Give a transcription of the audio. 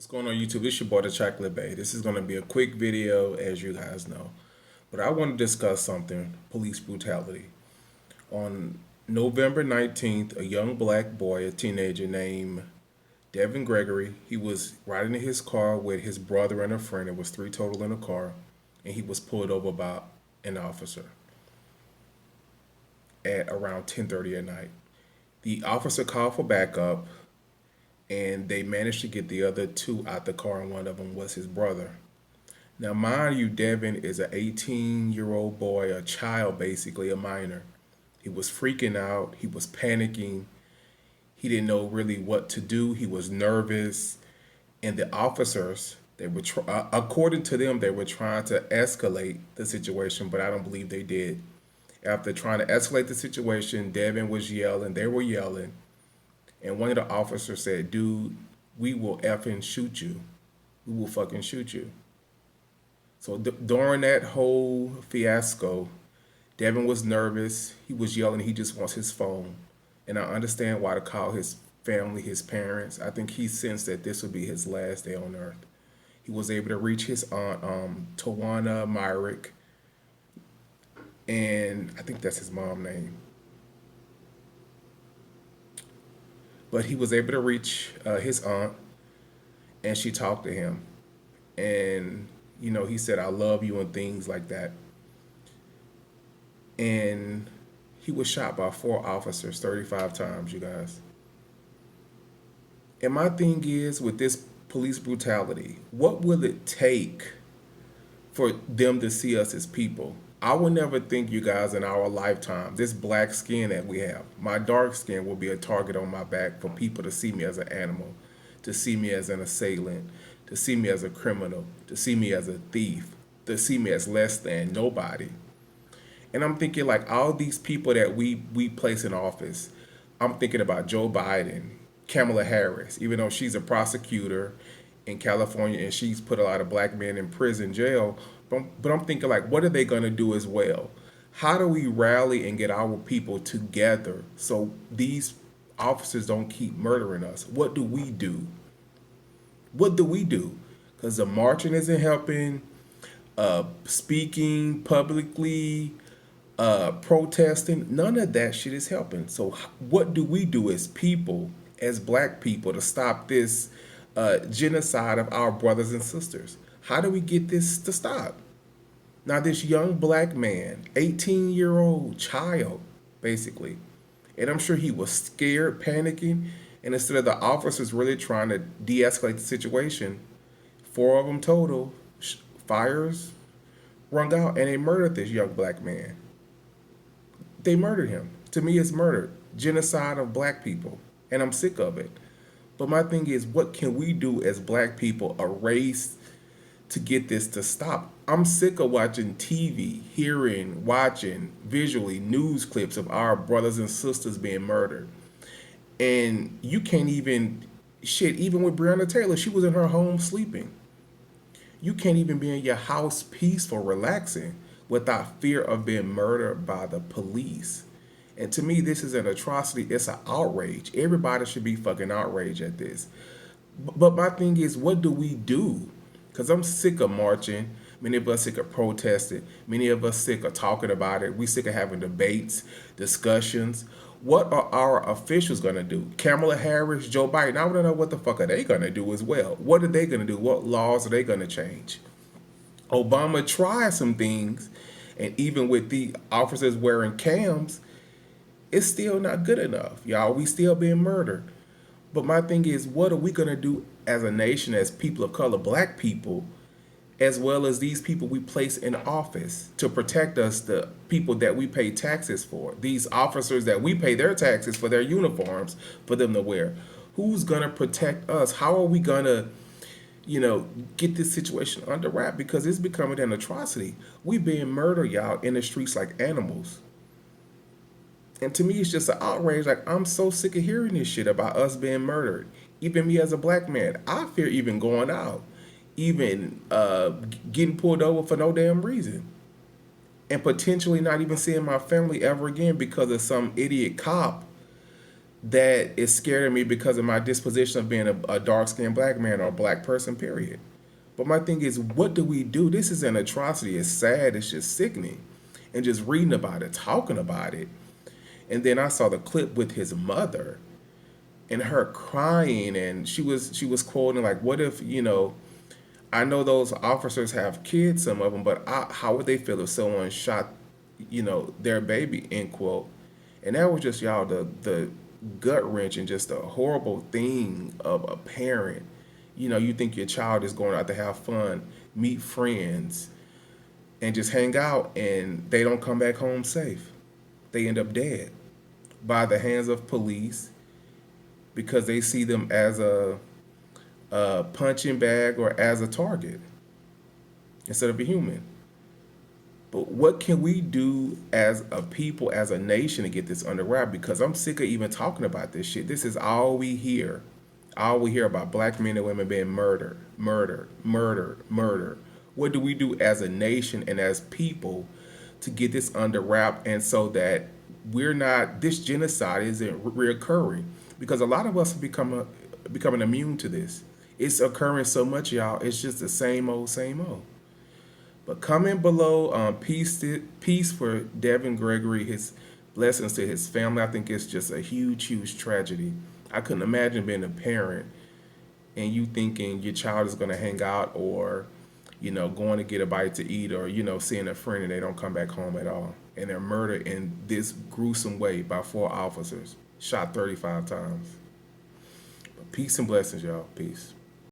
What's going on YouTube? It's your boy the Chocolate Bay. This is going to be a quick video as you guys know. But I want to discuss something, police brutality. On November 19th, a young black boy, a teenager named Devon Gregory, he was riding in his car with his brother and a friend. It was three total in a car. And he was pulled over by an officer at around 10:30 at night. The officer called for backup and they managed to get the other two out the car, and one of them was his brother. Now, mind you, Devin is an 18-year-old boy, a child, basically, a minor. He was freaking out. He was panicking. He didn't know really what to do. He was nervous. And the officers, according to them, they were trying to escalate the situation, but I don't believe they did. After trying to escalate the situation, Devin was yelling. They were yelling. And one of the officers said, dude, we will effing shoot you. We will fucking shoot you. So during that whole fiasco, Devin was nervous. He was yelling. He just wants his phone. And I understand why to call his family, his parents. I think he sensed that this would be his last day on earth. He was able to reach his aunt, Tawana Myrick. And I think that's his mom's name. But he was able to reach his aunt, and she talked to him. And, he said, I love you and things like that. And he was shot by four officers 35 times, you guys. And my thing is, with this police brutality, what will it take for them to see us as people? I will never think, you guys, in our lifetime, this black skin that we have, my dark skin will be a target on my back for people to see me as an animal, to see me as an assailant, to see me as a criminal, to see me as a thief, to see me as less than nobody. And I'm thinking, like, all these people that we place in office, I'm thinking about Joe Biden, Kamala Harris, even though she's a prosecutor in California and she's put a lot of black men in prison, jail. But I'm thinking, like, what are they going to do as well? How do we rally and get our people together so these officers don't keep murdering us? What do we do? What do we do? Because the marching isn't helping, speaking publicly, protesting, none of that shit is helping. So what do we do as people, as black people, to stop this genocide of our brothers and sisters? How do we get this to stop? Now, this young black man, 18-year-old child, basically, and I'm sure he was scared, panicking, and instead of the officers really trying to de-escalate the situation, four of them total, fires rung out, and they murdered this young black man. They murdered him. To me, it's murder, genocide of black people, and I'm sick of it. But my thing is, what can we do as black people, a race, to get this to stop? I'm sick of watching TV, hearing, watching visually news clips of our brothers and sisters being murdered. And you can't even, shit, even with Breonna Taylor, she was in her home sleeping. You can't even be in your house peaceful, relaxing, without fear of being murdered by the police. And to me, this is an atrocity. It's an outrage. Everybody should be fucking outraged at this. But my thing is, what do we do? Because I'm sick of marching. Many of us sick of protesting. Many of us sick of talking about it. We sick of having debates, discussions. What are our officials going to do? Kamala Harris, Joe Biden, I want to know what the fuck are they going to do as well. What are they going to do? What laws are they going to change? Obama tried some things, and even with the officers wearing cams, it's still not good enough, y'all. We still being murdered. But my thing is, what are we going to do as a nation, as people of color, black people, as well as these people we place in office to protect us, the people that we pay taxes for, these officers that we pay their taxes for their uniforms for them to wear? Who's going to protect us? How are we going to, get this situation under wrap? Because it's becoming an atrocity. We being murdered, y'all, in the streets like animals. And to me, it's just an outrage. Like, I'm so sick of hearing this shit about us being murdered. Even me as a black man, I fear even going out, even getting pulled over for no damn reason, and potentially not even seeing my family ever again because of some idiot cop that is scaring me because of my disposition of being a dark-skinned black man or a black person, period. But my thing is, what do we do? This is an atrocity. It's sad. It's just sickening. And just reading about it, talking about it. And then I saw the clip with his mother and her crying, and she was quoting like, "What if, I know those officers have kids, some of them, but how would they feel if someone shot, their baby?" End quote. And that was just, y'all, the gut wrench and just a horrible thing of a parent. You think your child is going out to have fun, meet friends, and just hang out, and they don't come back home safe. They end up dead by the hands of police because they see them as a punching bag or as a target instead of a human. But what can we do as a people, as a nation, to get this under wrap? Because I'm sick of even talking about this shit. This is all we hear. All we hear about black men and women being murdered, murdered, murdered, murdered. What do we do as a nation and as people to get this under wrap, and so that this genocide isn't reoccurring? Because a lot of us have becoming immune to this. It's occurring so much, y'all. It's just the same old, same old. But comment below, peace for Devon Gregory, his blessings to his family. I think it's just a huge, huge tragedy. I couldn't imagine being a parent and you thinking your child is going to hang out, or, going to get a bite to eat, or, seeing a friend and they don't come back home at all. And they're murdered in this gruesome way by 4 officers, shot 35 times. But peace and blessings, y'all. Peace.